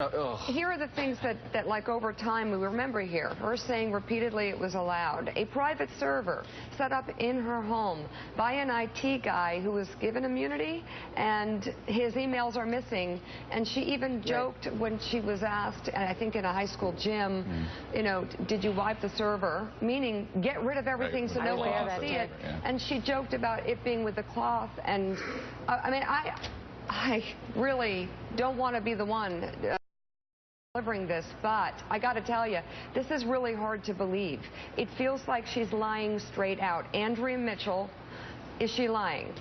Here are the things that like over time we remember here. Her saying repeatedly it was allowed. A private server set up in her home by an IT guy who was given immunity, and his emails are missing. And she even joked when she was asked, and I think in a high school gym, you know, did you wipe the server? Meaning get rid of everything so no one can see it. And she joked about it being with the cloth. And I mean, I really don't want to be the one delivering this, but I got to tell you, this is really hard to believe. It feels like she's lying straight out. Andrea Mitchell, is she lying?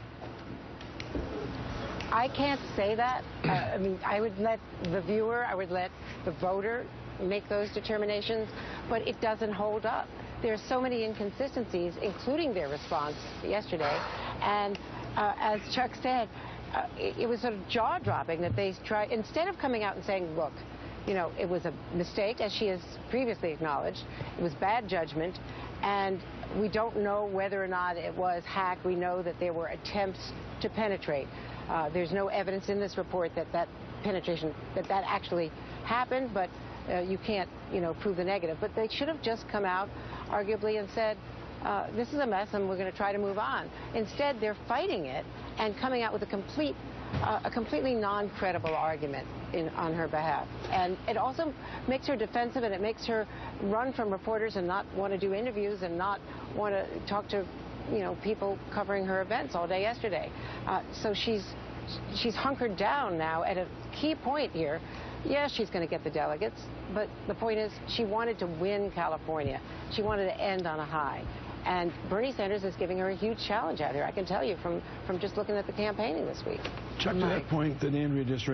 I can't say that. I mean, I would let the viewer, I would let the voter make those determinations, but it doesn't hold up. There's so many inconsistencies, including their response yesterday, and as Chuck said, it was sort of jaw-dropping that they tried, instead of coming out and saying, look, you know, it was a mistake, as she has previously acknowledged. It was bad judgment, and we don't know whether or not it was hacked. We know that there were attempts to penetrate. There's no evidence in this report that that penetration, that actually happened, but you can't, you know, prove the negative. But they should have just come out, arguably, and said, this is a mess and we're going to try to move on. Instead, they're fighting it and coming out with a completely non-credible argument on her behalf. And it also makes her defensive, and it makes her run from reporters and not want to do interviews and not want to talk to, you know, people covering her events all day yesterday. So she's hunkered down now at a key point here. Yes, she's going to get the delegates, but the point is she wanted to win California. She wanted to end on a high. And Bernie Sanders is giving her a huge challenge out here, I can tell you, from just looking at the campaigning this week. Chuck, to that point that Andrea just raised,